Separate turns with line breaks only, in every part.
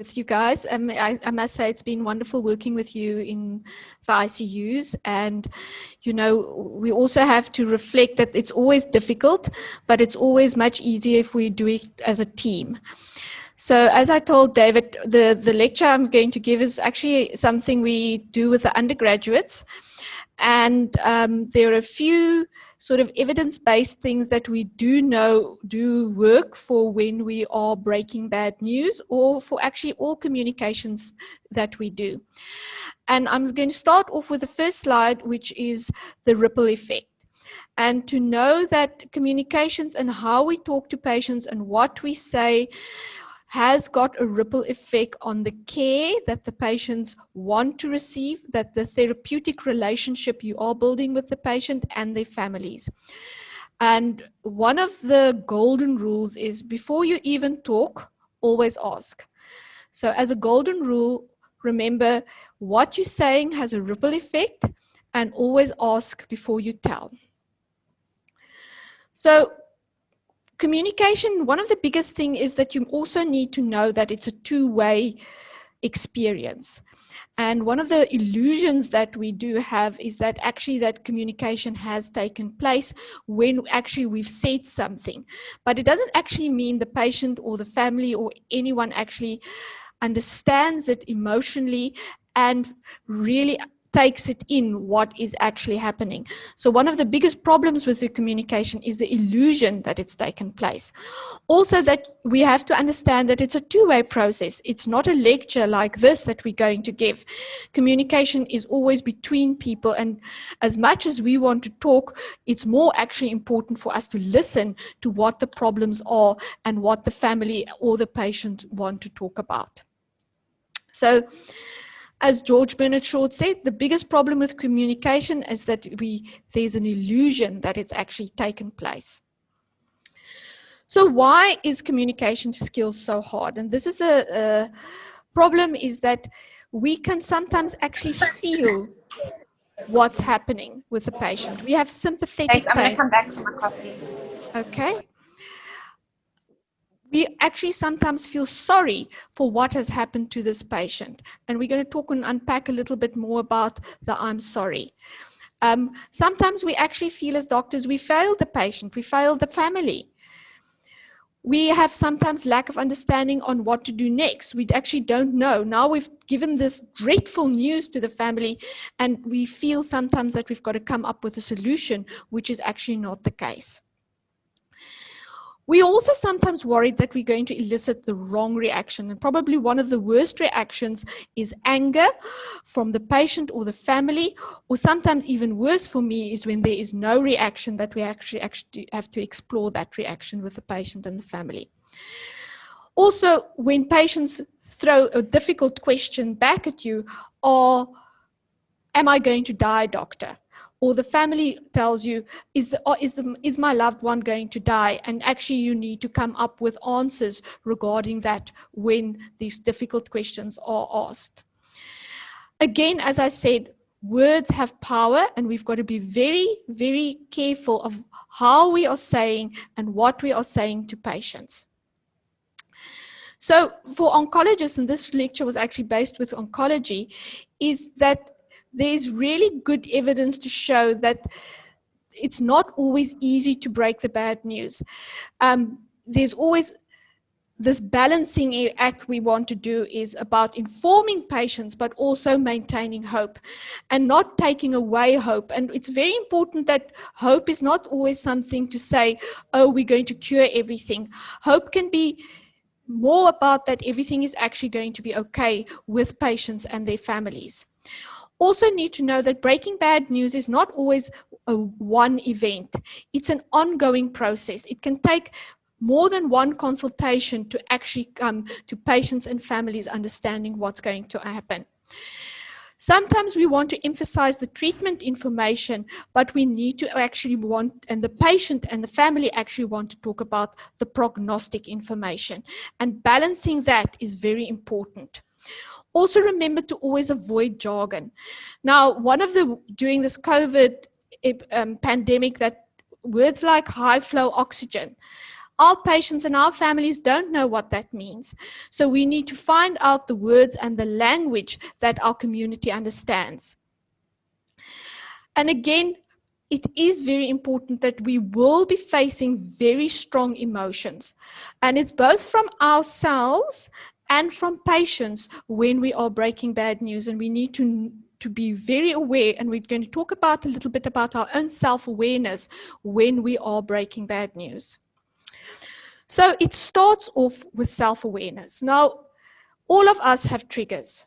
with you guys. I must say it's been wonderful working with you in the ICUs, and you know, we also have to reflect that it's always difficult, but it's always much easier if we do it as a team. So as I told David, the lecture I'm going to give is actually something we do with the undergraduates, and there are a few sort of evidence-based things that we do know do work for when we are breaking bad news, or for actually all communications that we do. And I'm going to start off with the first slide, which is the ripple effect. And to know that communications and how we talk to patients and what we say has got a ripple effect on the care that the patients want to receive, that the therapeutic relationship you are building with the patient and their families. And one of the golden rules is before you even talk, always ask. So as a golden rule, remember what you're saying has a ripple effect, and always ask before you tell. So communication, one of the biggest things is that you also need to know that it's a two-way experience. And one of the illusions that we do have is that actually that communication has taken place when actually we've said something. But it doesn't actually mean the patient or the family or anyone actually understands it emotionally and really takes it in what is actually happening. So one of the biggest problems with the communication is the illusion that it's taken place. Also, that we have to understand that it's a two-way process. It's not a lecture like this that we're going to give. Communication is always between people, and as much as we want to talk, it's more actually important for us to listen to what the problems are and what the family or the patient want to talk about. So, as George Bernard Shaw said, the biggest problem with communication is that there's an illusion that it's actually taken place. So why is communication skills so hard? And this is a problem, is that we can sometimes actually feel what's happening with the patient. We have sympathetic
I'm going to
pain.
come back to my coffee.
Okay. We actually sometimes feel sorry for what has happened to this patient. And we're going to talk and unpack a little bit more about the I'm sorry. Sometimes we actually feel as doctors, we failed the patient, we failed the family. We have sometimes lack of understanding on what to do next. We actually don't know. Now we've given this dreadful news to the family, and we feel sometimes that we've got to come up with a solution, which is actually not the case. We also sometimes worried that we're going to elicit the wrong reaction, and probably one of the worst reactions is anger from the patient or the family, or sometimes even worse for me is when there is no reaction, that we actually have to explore that reaction with the patient and the family. Also, when patients throw a difficult question back at you, or am I going to die, doctor? Or the family tells you, is my loved one going to die? And actually you need to come up with answers regarding that when these difficult questions are asked. Again, as I said, words have power, and we've got to be very, very careful of how we are saying and what we are saying to patients. So for oncologists, and this lecture was actually based with oncology, is that there's really good evidence to show that it's not always easy to break the bad news. There's always this balancing act we want to do is about informing patients, but also maintaining hope and not taking away hope. And it's very important that hope is not always something to say, oh, we're going to cure everything. Hope can be more about that everything is actually going to be okay with patients and their families. Also need to know that breaking bad news is not always a one event. It's an ongoing process. It can take more than one consultation to actually come to patients and families understanding what's going to happen. Sometimes we want to emphasize the treatment information, but we need to actually want, and the patient and the family actually want to talk about the prognostic information. And balancing that is very important. Also remember to always avoid jargon. Now, during this COVID pandemic, that words like high flow oxygen, Our patients and our families don't know what that means. So we need to find out the words and the language that our community understands. And again, it is very important that we will be facing very strong emotions. And it's both from ourselves and from patients when we are breaking bad news. And we need to be very aware, and we're going to talk about a little bit about our own self-awareness when we are breaking bad news. So it starts off with self-awareness. Now, all of us have triggers.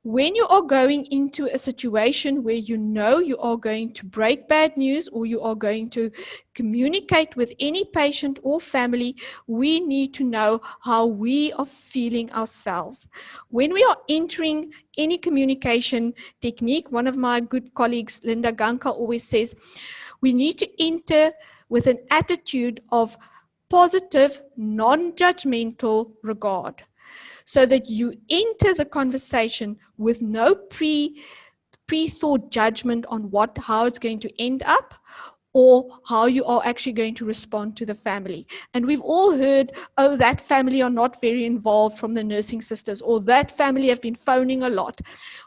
When you are going into a situation where you know you are going to break bad news or you are going to communicate with any patient or family, we need to know how we are feeling ourselves. When we are entering any communication technique, one of my good colleagues, Linda Ganka, always says, we need to enter with an attitude of positive, non-judgmental regard, so that you enter the conversation with no pre-thought judgment on how it's going to end up or how you are actually going to respond to the family. And we've all heard, oh, that family are not very involved from the nursing sisters, or that family have been phoning a lot.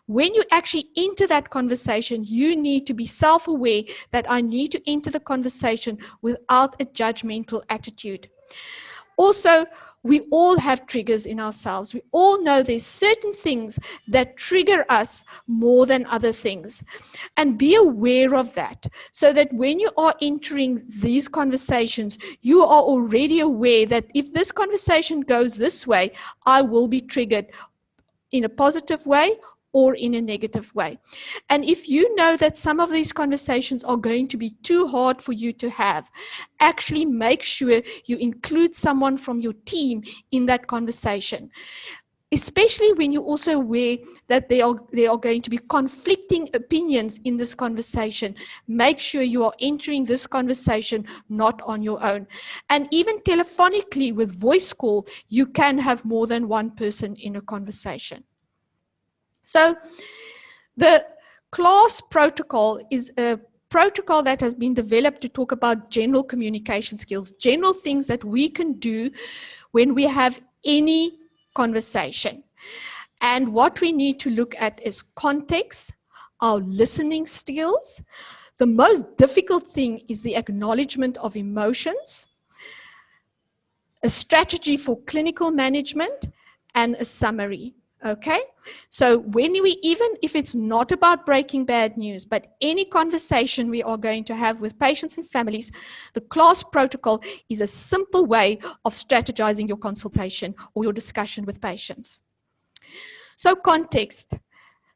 When you actually enter that conversation, you need to be self-aware that I need to enter the conversation without a judgmental attitude. Also, we all have triggers in ourselves. We all know there's certain things that trigger us more than other things. And be aware of that, so that when you are entering these conversations, you are already aware that if this conversation goes this way, I will be triggered in a positive way or in a negative way. And if you know that some of these conversations are going to be too hard for you to have, actually make sure you include someone from your team in that conversation. Especially when you're also aware that there are going to be conflicting opinions in this conversation. Make sure you are entering this conversation not on your own. And even telephonically with voice call, you can have more than one person in a conversation. So the class protocol is a protocol that has been developed to talk about general communication skills, general things that we can do when we have any conversation. And what we need to look at is context, our listening skills. The most difficult thing is the acknowledgement of emotions, a strategy for clinical management, and a summary. Okay, so when we, even if it's not about breaking bad news, but any conversation we are going to have with patients and families, the class protocol is a simple way of strategizing your consultation or your discussion with patients. So context,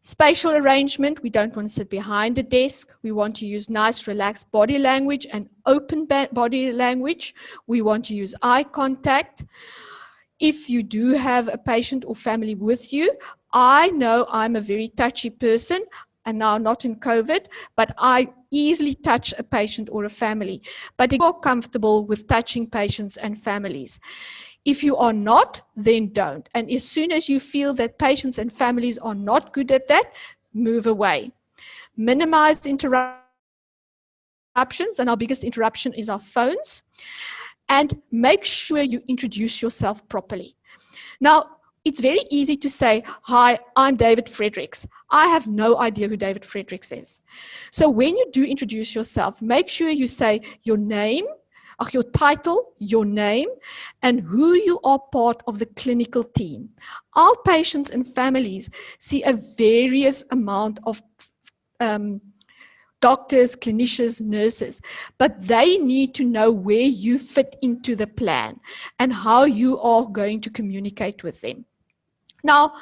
spatial arrangement, we don't want to sit behind a desk. We want to use nice, relaxed body language and open body language. We want to use eye contact. If you do have a patient or family with you, I know I'm a very touchy person, and now not in COVID, but I easily touch a patient or a family. But if you are comfortable with touching patients and families, if you are not, then don't. And as soon as you feel that patients and families are not good at that, move away. Minimize interruptions, and our biggest interruption is our phones. And make sure you introduce yourself properly. Now, it's very easy to say, hi, I'm David Fredericks. I have no idea who David Fredericks is. So when you do introduce yourself, make sure you say your name, your title, your name, and who you are part of the clinical team. Our patients and families see a various amount of doctors, clinicians, nurses, but they need to know where you fit into the plan and how you are going to communicate with them. Now,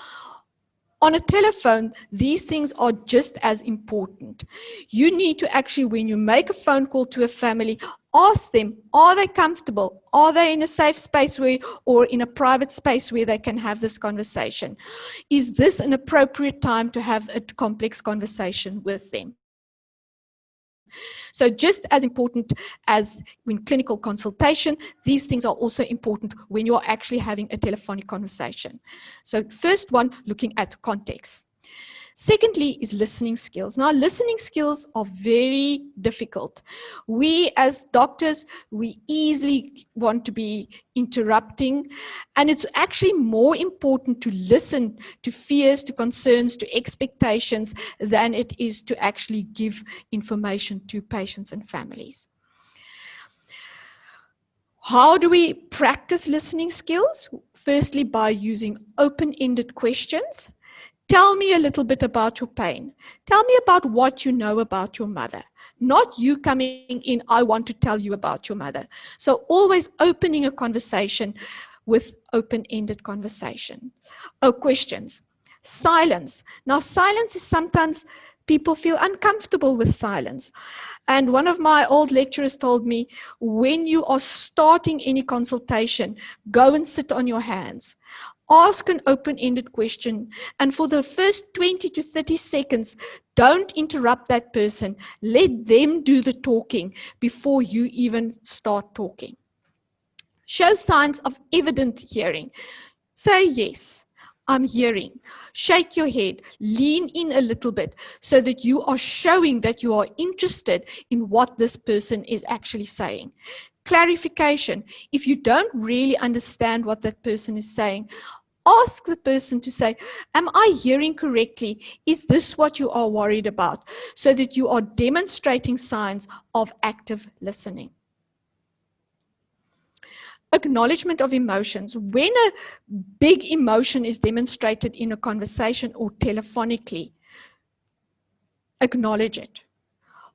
on a telephone, these things are just as important. You need to actually, when you make a phone call to a family, ask them, are they comfortable? Are they in a safe space or in a private space where they can have this conversation? Is this an appropriate time to have a complex conversation with them? So just as important as in clinical consultation, these things are also important when you are actually having a telephonic conversation. So first one, looking at context. Secondly is listening skills. Now, listening skills are very difficult. We as doctors, we easily want to be interrupting, and it's actually more important to listen to fears, to concerns, to expectations than it is to actually give information to patients and families. How do we practice listening skills? Firstly, by using open-ended questions. Tell me a little bit about your pain. Tell me about what you know about your mother. Not you coming in, I want to tell you about your mother. So always opening a conversation with open-ended conversation. Oh, questions. Silence. Now, silence is sometimes people feel uncomfortable with silence. And one of my old lecturers told me, when you are starting any consultation, go and sit on your hands. Ask an open-ended question, and for the first 20 to 30 seconds, don't interrupt that person. Let them do the talking before you even start talking. Show signs of evident hearing. Say, yes, I'm hearing. Shake your head. Lean in a little bit so that you are showing that you are interested in what this person is actually saying. Clarification. If you don't really understand what that person is saying, ask the person to say, am I hearing correctly? Is this what you are worried about? So that you are demonstrating signs of active listening. Acknowledgement of emotions. When a big emotion is demonstrated in a conversation or telephonically, acknowledge it.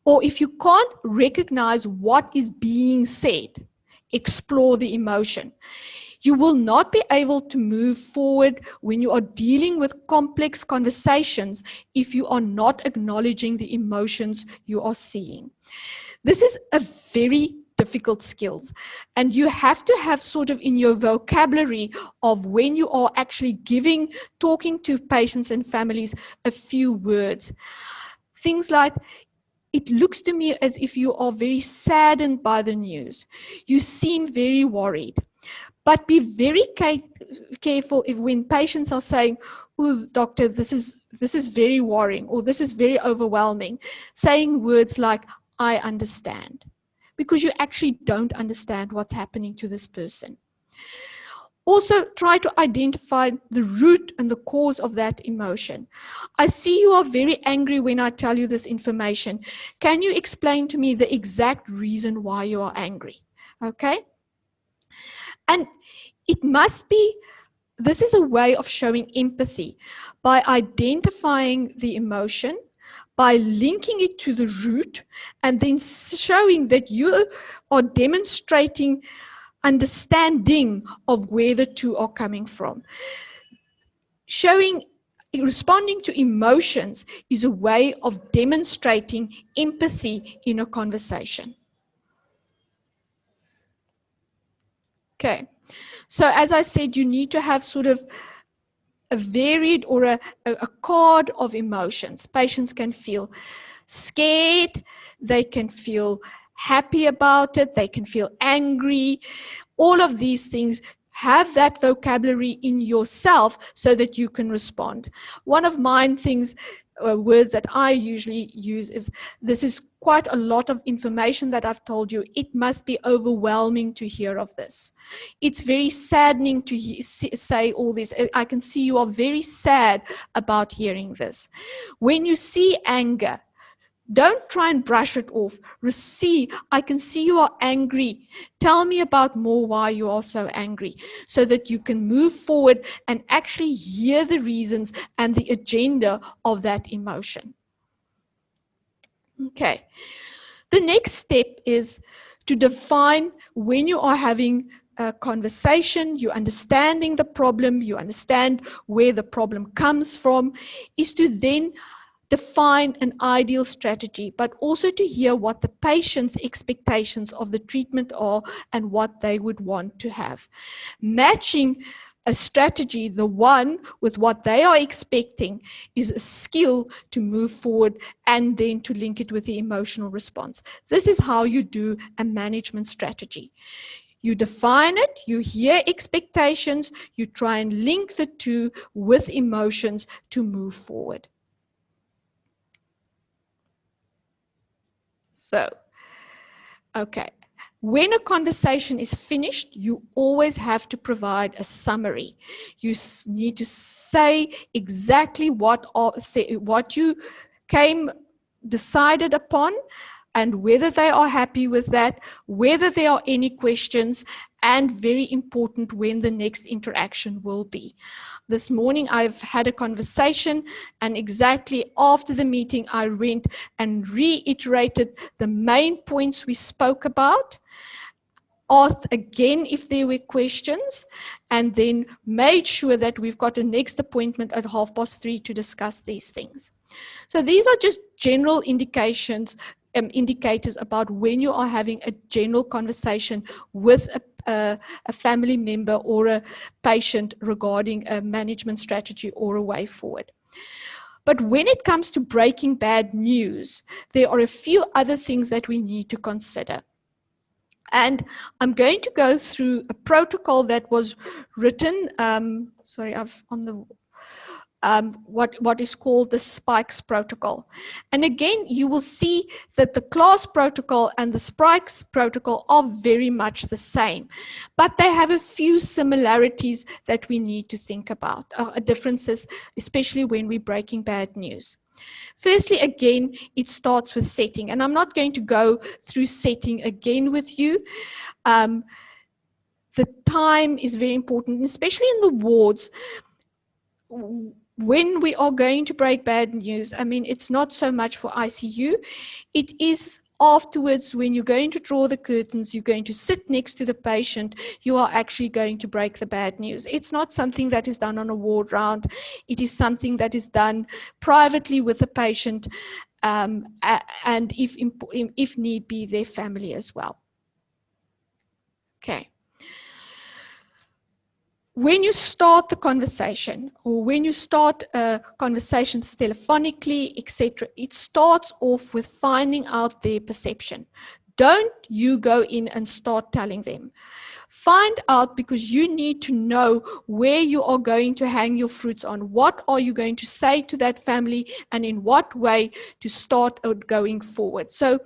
Or if you can't recognize what is being said, explore the emotion. You will not be able to move forward when you are dealing with complex conversations if you are not acknowledging the emotions you are seeing. This is a very difficult skill, and you have to have sort of in your vocabulary of when you are actually talking to patients and families a few words. Things like, it looks to me as if you are very saddened by the news. You seem very worried. But be very careful if when patients are saying, oh, doctor, this is very worrying, or this is very overwhelming, saying words like, I understand, because you actually don't understand what's happening to this person. Also, try to identify the root and the cause of that emotion. I see you are very angry when I tell you this information. Can you explain to me the exact reason why you are angry? Okay? And it must be, this is a way of showing empathy by identifying the emotion, by linking it to the root, and then showing that you are demonstrating understanding of where the two are coming from. Responding to emotions is a way of demonstrating empathy in a conversation. Okay, so as I said, you need to have sort of a varied or a card of emotions. Patients can feel scared, they can feel happy about it, they can feel angry. All of these things, have that vocabulary in yourself so that you can respond. One of mine things, words that I usually use is, this is quite a lot of information that I've told you. It must be overwhelming to hear of this. It's very saddening to say all this. I can see you are very sad about hearing this. When you see anger, don't try and brush it off. I can see you are angry. Tell me about more why you are so angry, so that you can move forward and actually hear the reasons and the agenda of that emotion. Okay. The next step is to define, when you are having a conversation, you're understanding the problem, you understand where the problem comes from, is to then define an ideal strategy, but also to hear what the patient's expectations of the treatment are and what they would want to have. Matching a strategy, the one with what they are expecting, is a skill to move forward and then to link it with the emotional response. This is how you do a management strategy. You define it, you hear expectations, you try and link the two with emotions to move forward. So, okay. When a conversation is finished, you always have to provide a summary. You need to say exactly what you decided upon, and whether they are happy with that, whether there are any questions, and very important, when the next interaction will be. This morning I've had a conversation, and exactly after the meeting I went and reiterated the main points we spoke about, asked again if there were questions, and then made sure that we've got a next appointment at 3:30 to discuss these things. So these are just general indicators about when you are having a general conversation with a family member or a patient regarding a management strategy or a way forward. But when it comes to breaking bad news, there are a few other things that we need to consider. And I'm going to go through a protocol that was written, what is called the Spikes protocol. And again, you will see that the class protocol and the Spikes protocol are very much the same, but they have a few similarities that we need to think about, differences, especially when we're breaking bad news. Firstly, again, it starts with setting, and I'm not going to go through setting again with you. The time is very important, especially in the wards. When we are going to break bad news, I mean, it's not so much for ICU. It is afterwards, when you're going to draw the curtains, you're going to sit next to the patient, you are actually going to break the bad news. It's not something that is done on a ward round. It is something that is done privately with the patient, and if need be, their family as well. Okay. When you start the conversation, or when you start conversations telephonically, etc., it starts off with finding out their perception. Don't you go in and start telling them. Find out, because you need to know where you are going to hang your fruits on. What are you going to say to that family, and in what way to start going forward? So,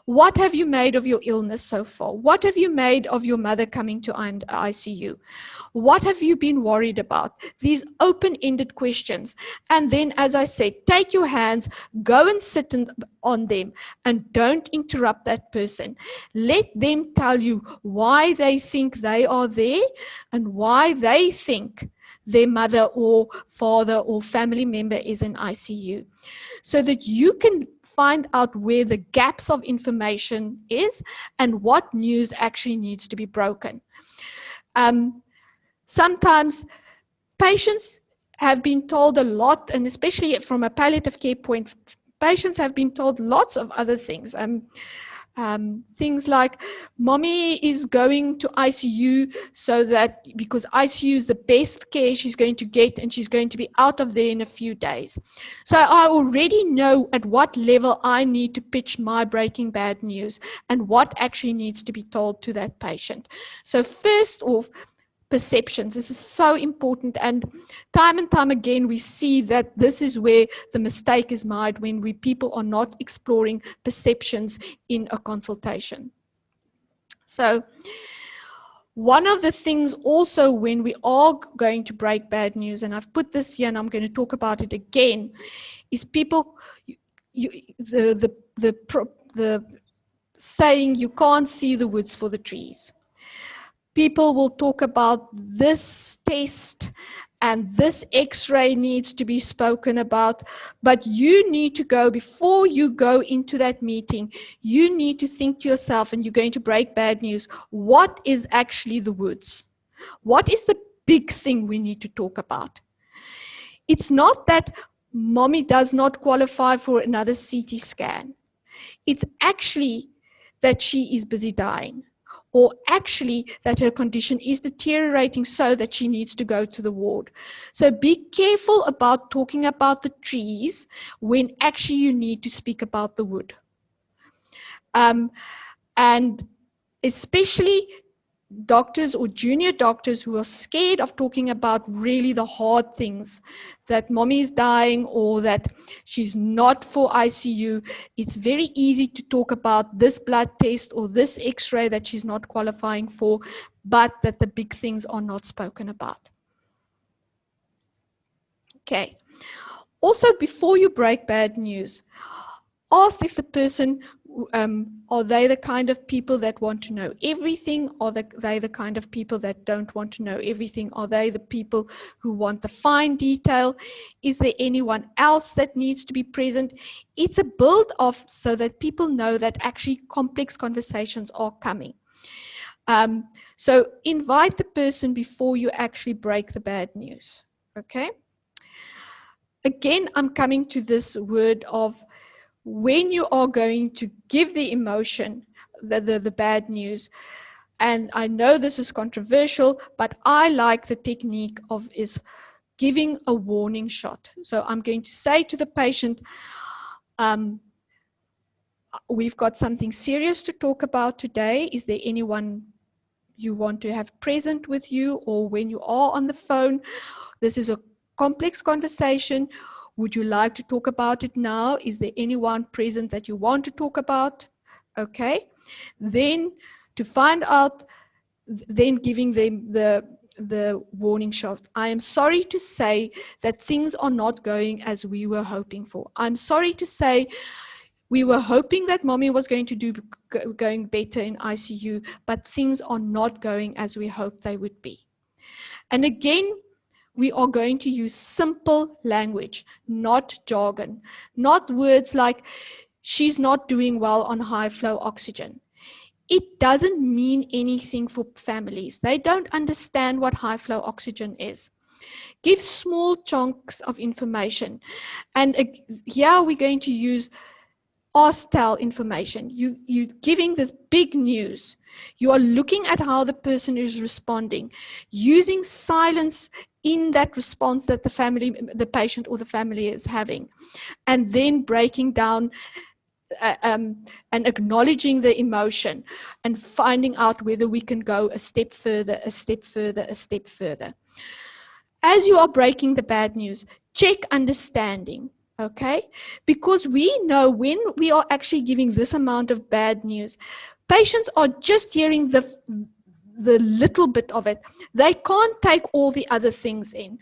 what have you made of your illness so far? What have you made of your mother coming to ICU? What have you been worried about? These open-ended questions. And then, as I said, take your hands, go and sit on them, and don't interrupt that person. Let them tell you why they think they are there and why they think their mother or father or family member is in ICU, so that you can find out where the gaps of information is and what news actually needs to be broken. Sometimes patients have been told a lot, and especially from a palliative care point, patients have been told lots of other things. Things like, mommy is going to ICU so that, because ICU is the best care she's going to get, and she's going to be out of there in a few days. So I already know at what level I need to pitch my breaking bad news and what actually needs to be told to that patient. So first off, perceptions. This is so important, and time again we see that this is where the mistake is made, when people are not exploring perceptions in a consultation. So one of the things also when we are going to break bad news, and I've put this here and I'm going to talk about it again, is people, the saying, you can't see the woods for the trees. People will talk about this test and this x-ray needs to be spoken about, but you need to go, before you go into that meeting, you need to think to yourself, and you're going to break bad news, what is actually the woods? What is the big thing we need to talk about? It's not that mommy does not qualify for another CT scan. It's actually that she is busy dying, or actually that her condition is deteriorating so that she needs to go to the ward. So be careful about talking about the trees when actually you need to speak about the wood. And especially doctors or junior doctors who are scared of talking about really the hard things, that mommy is dying or that she's not for ICU. It's very easy to talk about this blood test or this x-ray that she's not qualifying for, but that the big things are not spoken about. Okay. Also, before you break bad news, ask if the person, are they the kind of people that want to know everything? Are they the kind of people that don't want to know everything? Are they the people who want the fine detail? Is there anyone else that needs to be present? It's a build-off so that people know that actually complex conversations are coming. So invite the person before you actually break the bad news, okay? Again, I'm coming to this word of when you are going to give the emotion, the bad news, and I know this is controversial, but I like the technique of is giving a warning shot. So I'm going to say to the patient, we've got something serious to talk about today. Is there anyone you want to have present with you, or when you are on the phone? This is a complex conversation. Would you like to talk about it now? Is there anyone present that you want to talk about? Okay. Then to find out, then giving them the warning shot. I am sorry to say that things are not going as we were hoping for. I'm sorry to say we were hoping that mommy was going to do going better in ICU, but things are not going as we hoped they would be. And again, we are going to use simple language, not jargon, not words like she's not doing well on high flow oxygen. It doesn't mean anything for families. They don't understand what high flow oxygen is. Give small chunks of information. And here we're going to use ask-tell information. You're giving this big news. You are looking at how the person is responding, using silence in that response that the patient or the family is having, and then breaking down and acknowledging the emotion and finding out whether we can go a step further, a step further, a step further. As you are breaking the bad news, check understanding. Okay, because we know when we are actually giving this amount of bad news, patients are just hearing the little bit of it. They can't take all the other things in.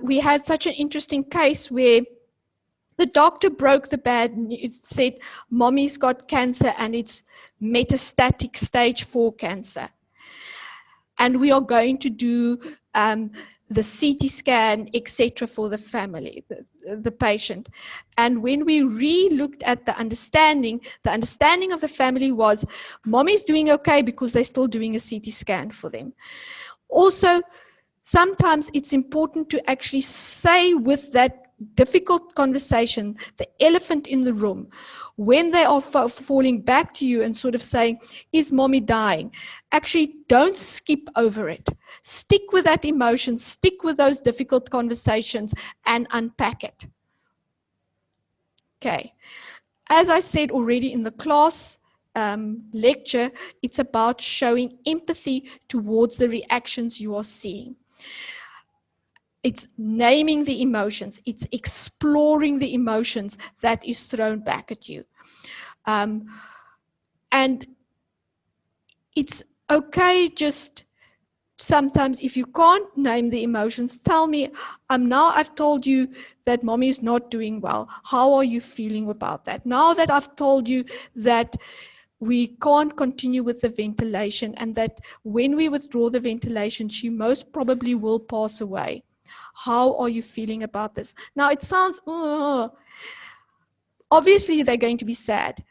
We had such an interesting case where the doctor broke the bad news, said mommy's got cancer and it's metastatic stage 4 cancer. And we are going to do the CT scan, etc., for the family, the patient. And when we re-looked at the understanding of the family was, mommy's doing okay because they're still doing a CT scan for them. Also, sometimes it's important to actually say with that difficult conversation, the elephant in the room, when they are falling back to you and sort of saying, is mommy dying? Actually, don't skip over it. Stick with that emotion, stick with those difficult conversations and unpack it. Okay. As I said already in the class lecture, it's about showing empathy towards the reactions you are seeing. It's naming the emotions. It's exploring the emotions that is thrown back at you. And it's okay just sometimes if you can't name the emotions, tell me, now I've told you that mommy is not doing well. How are you feeling about that? Now that I've told you that we can't continue with the ventilation and that when we withdraw the ventilation, she most probably will pass away. How are you feeling about this? Now, it sounds, obviously they're going to be sad,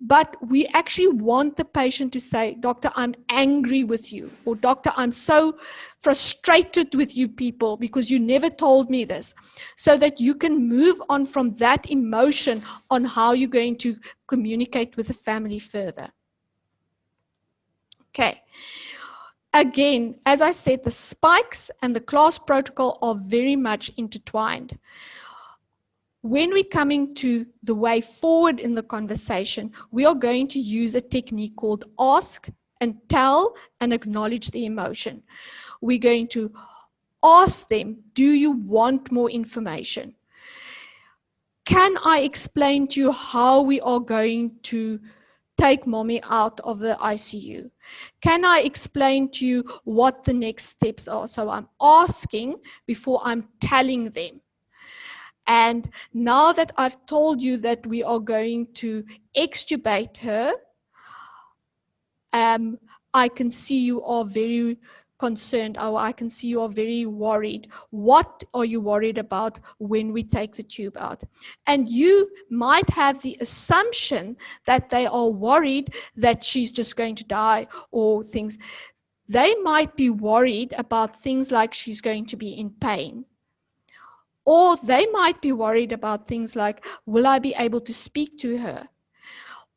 but we actually want the patient to say, doctor, I'm angry with you, or doctor, I'm so frustrated with you people because you never told me this, so that you can move on from that emotion on how you're going to communicate with the family further. Okay. Again, as I said, the spikes and the class protocol are very much intertwined. When we're coming to the way forward in the conversation, we are going to use a technique called ask and tell and acknowledge the emotion. We're going to ask them, do you want more information? Can I explain to you how we are going to take mommy out of the ICU? Can I explain to you what the next steps are? So I'm asking before I'm telling them. And now that I've told you that we are going to extubate her, I can see you are very concerned, or I can see you are very worried. What are you worried about when we take the tube out? And you might have the assumption that they are worried that she's just going to die or things. They might be worried about things like she's going to be in pain. Or they might be worried about things like, will I be able to speak to her?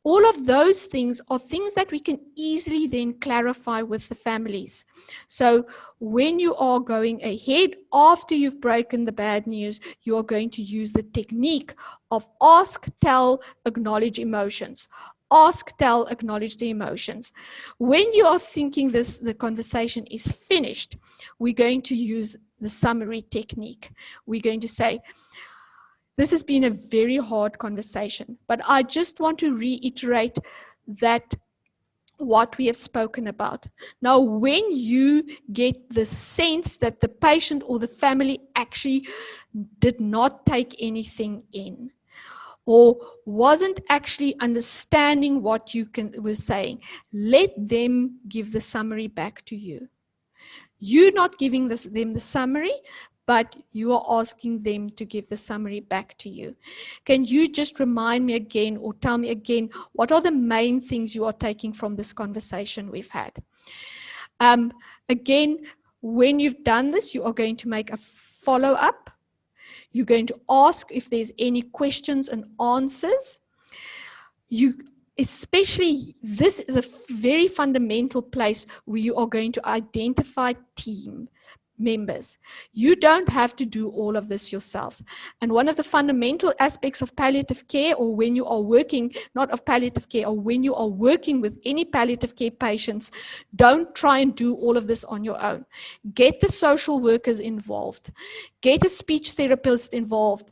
All of those things are things that we can easily then clarify with the families. So when you are going ahead, after you've broken the bad news, you are going to use the technique of ask, tell, acknowledge emotions. Ask, tell, acknowledge the emotions. When you are thinking the conversation is finished, we're going to use the summary technique. We're going to say, this has been a very hard conversation, but I just want to reiterate that what we have spoken about. Now, when you get the sense that the patient or the family actually did not take anything in, or wasn't actually understanding what you were saying, let them give the summary back to you. You're not giving them the summary, but you are asking them to give the summary back to you. Can you just remind me again, or tell me again, what are the main things you are taking from this conversation we've had? Again, when you've done this, you are going to make a follow-up. You're going to ask if there's any questions and answers. Especially, this is a very fundamental place where you are going to identify team members. You don't have to do all of this yourselves. And one of the fundamental aspects of palliative care, or when you are working, not of palliative care, or when you are working with any palliative care patients, don't try and do all of this on your own. Get the social workers involved. Get a speech therapist involved.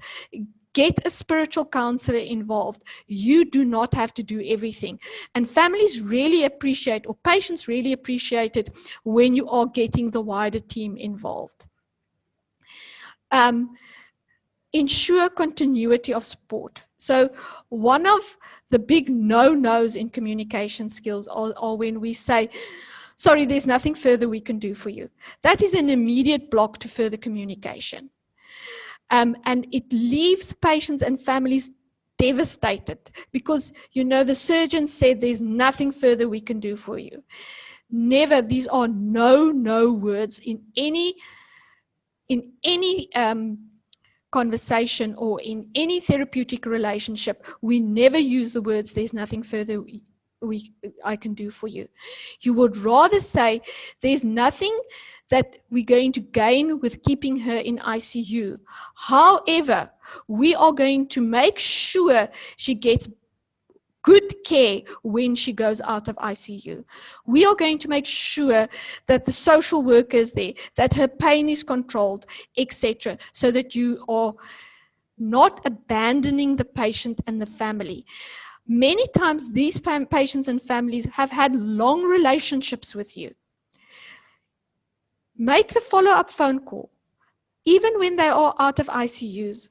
Get a spiritual counselor involved. You do not have to do everything. And families really appreciate, or patients really appreciate it, when you are getting the wider team involved. Ensure continuity of support. So one of the big no-nos in communication skills are when we say, sorry, there's nothing further we can do for you. That is an immediate block to further communication. And it leaves patients and families devastated because, you know, the surgeon said there's nothing further we can do for you. Never. These are no words in any conversation or in any therapeutic relationship. We never use the words, there's nothing further I can do for you. You would rather say, there's nothing that we're going to gain with keeping her in ICU. However, we are going to make sure she gets good care when she goes out of ICU. We are going to make sure that the social worker is there, that her pain is controlled, etc., so that you are not abandoning the patient and the family. Many times these patients and families have had long relationships with you. Make the follow-up phone call. Even when they are out of ICUs,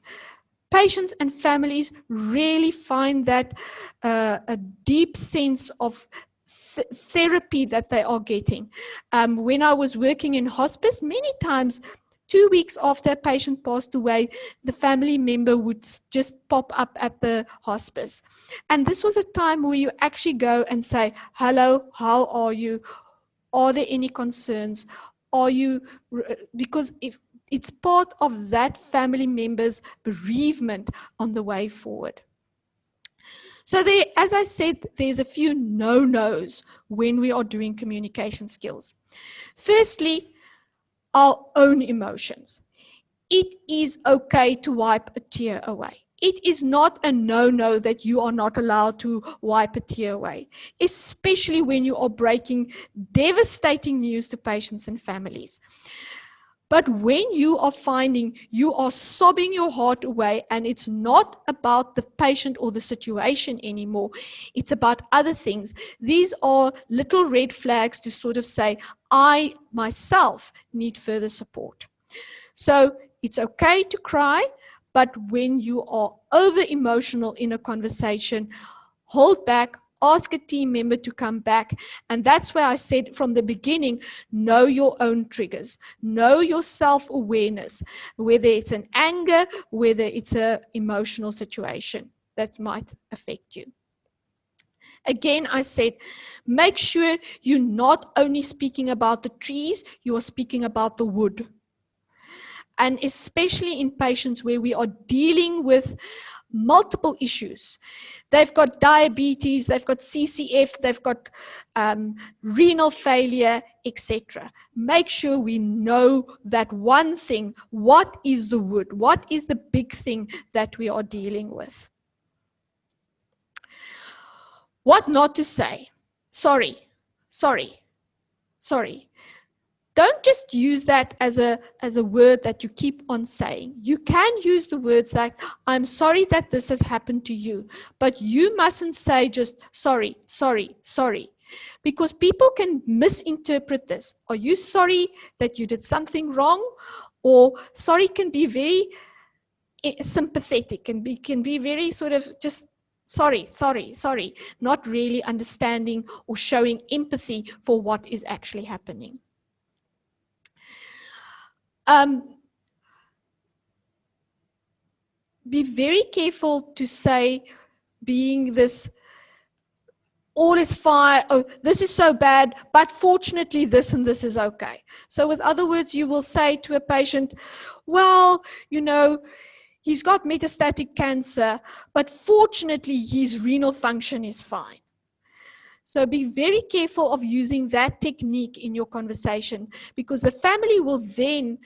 patients and families really find that a deep sense of therapy that they are getting. When I was working in hospice, many times 2 weeks after a patient passed away, the family member would just pop up at the hospice. And this was a time where you actually go and say, hello, how are you? Are there any concerns? Are you, because if it's part of that family member's bereavement on the way forward. So there, as I said, there's a few no-nos when we are doing communication skills. Firstly, our own emotions. It is okay to wipe a tear away. It is not a no-no that you are not allowed to wipe a tear away, especially when you are breaking devastating news to patients and families. But when you are finding you are sobbing your heart away and it's not about the patient or the situation anymore, it's about other things. These are little red flags to sort of say, I myself need further support. So it's okay to cry, but when you are over emotional in a conversation, hold back, ask a team member to come back. And that's where I said from the beginning, know your own triggers, know your self-awareness, whether it's an anger, whether it's an emotional situation that might affect you. Again, I said, make sure you're not only speaking about the trees, you are speaking about the wood. And especially in patients where we are dealing with multiple issues. They've got diabetes, they've got CCF, they've got renal failure, etc. Make sure we know that one thing. What is the wood? What is the big thing that we are dealing with? What not to say? Sorry, sorry, sorry. Don't just use that as a word that you keep on saying. You can use the words like, I'm sorry that this has happened to you, but you mustn't say just sorry, sorry, sorry, because people can misinterpret this. Are you sorry that you did something wrong? Or sorry can be very sympathetic and can be very sort of just sorry, sorry, sorry, not really understanding or showing empathy for what is actually happening. Be very careful to say, being this, all is fine, oh, this is so bad, but fortunately this and this is okay. So with other words, you will say to a patient, well, you know, he's got metastatic cancer, but fortunately his renal function is fine. So be very careful of using that technique in your conversation, because the family will then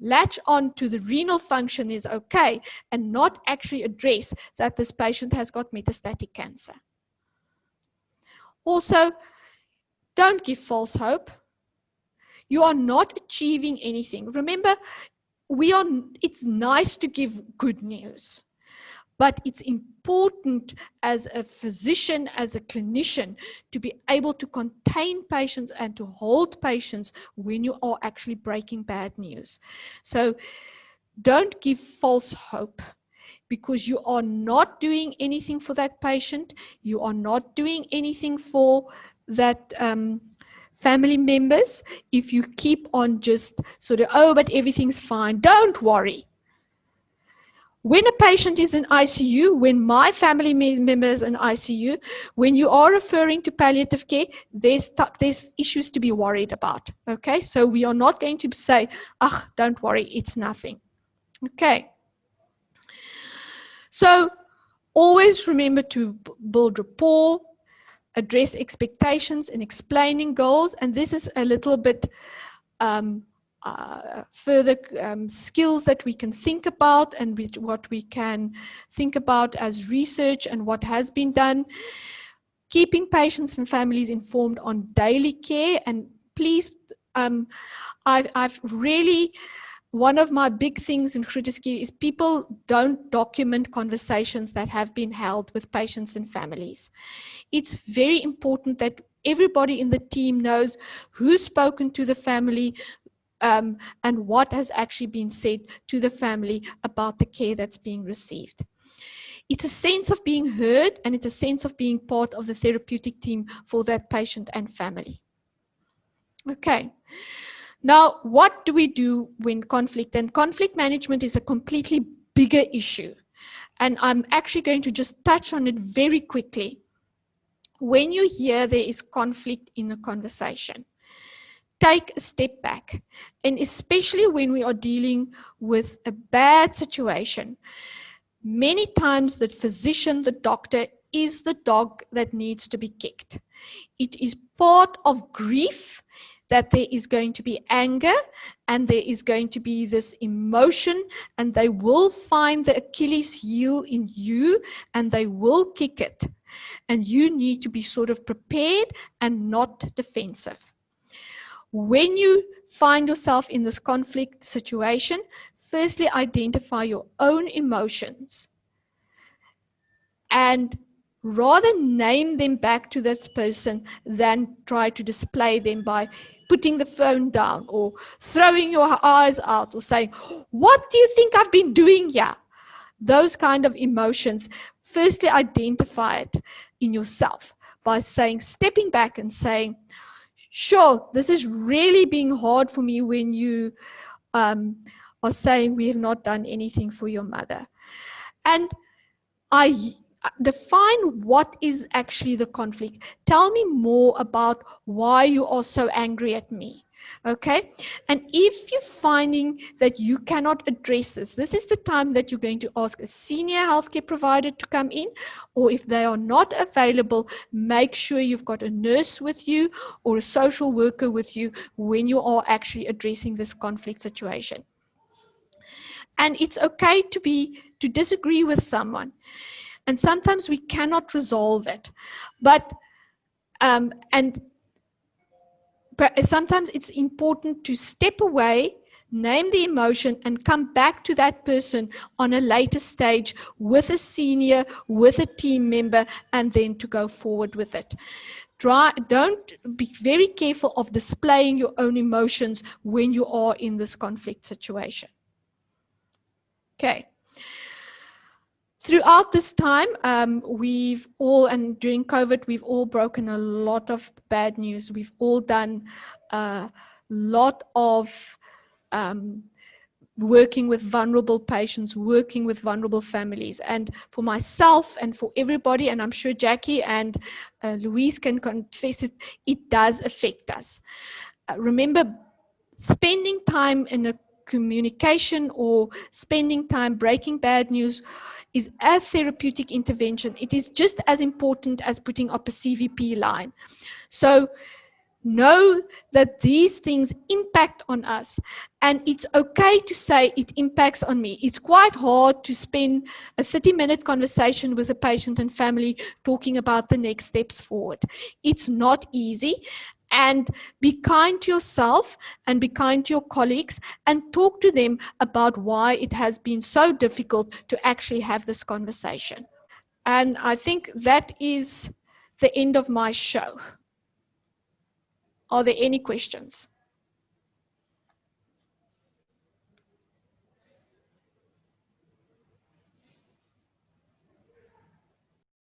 latch on to the renal function is okay and not actually address that this patient has got metastatic cancer. Also, don't give false hope. You are not achieving anything. Remember, it's nice to give good news, but it's important as a physician, as a clinician, to be able to contain patients and to hold patients when you are actually breaking bad news. So don't give false hope, because you are not doing anything for that patient. You are not doing anything for that family members if you keep on just sort of, oh, but everything's fine. Don't worry. When a patient is in ICU, when my family member is in ICU, when you are referring to palliative care, there's issues to be worried about. Okay, so we are not going to say, ah, don't worry, it's nothing. Okay. So always remember to build rapport, address expectations and explaining goals. And this is a little bit further skills that we can think about, and what we can think about as research and what has been done. Keeping patients and families informed on daily care. And please, I've really, one of my big things in critical care is people don't document conversations that have been held with patients and families. It's very important that everybody in the team knows who's spoken to the family and what has actually been said to the family about the care that's being received. It's a sense of being heard, and it's a sense of being part of the therapeutic team for that patient and family. Okay. Now, what do we do when conflict? And conflict management is a completely bigger issue. And I'm actually going to just touch on it very quickly. When you hear there is conflict in a conversation, take a step back. And especially when we are dealing with a bad situation, many times the physician, the doctor, is the dog that needs to be kicked. It is part of grief that there is going to be anger and there is going to be this emotion, and they will find the Achilles heel in you and they will kick it. And you need to be sort of prepared and not defensive. When you find yourself in this conflict situation, firstly identify your own emotions and rather name them back to this person than try to display them by putting the phone down or throwing your eyes out or saying, "What do you think I've been doing here?" Those kind of emotions, firstly identify it in yourself by saying, stepping back and saying, "Sure, this is really being hard for me when you are saying we have not done anything for your mother." And I define what is actually the conflict. Tell me more about why you are so angry at me. Okay? And if you're finding that you cannot address this, this is the time that you're going to ask a senior healthcare provider to come in, or if they are not available, make sure you've got a nurse with you or a social worker with you when you are actually addressing this conflict situation. And it's okay to disagree with someone. And sometimes we cannot resolve it. But sometimes it's important to step away, name the emotion, and come back to that person on a later stage with a senior, with a team member, and then to go forward with it. Don't be very careful of displaying your own emotions when you are in this conflict situation. Okay. Throughout this time, we've all, and during COVID, we've all broken a lot of bad news. We've all done a lot of working with vulnerable patients, working with vulnerable families. And for myself and for everybody, and I'm sure Jackie and Louise can confess it, it does affect us. Remember, spending time in a communication or spending time breaking bad news is a therapeutic intervention. It is just as important as putting up a CVP line. So know that these things impact on us, and it's okay to say it impacts on me. It's quite hard to spend a 30-minute conversation with a patient and family talking about the next steps forward. It's not easy. And be kind to yourself and be kind to your colleagues and talk to them about why it has been so difficult to actually have this conversation. And I think that is the end of my show. Are there any questions?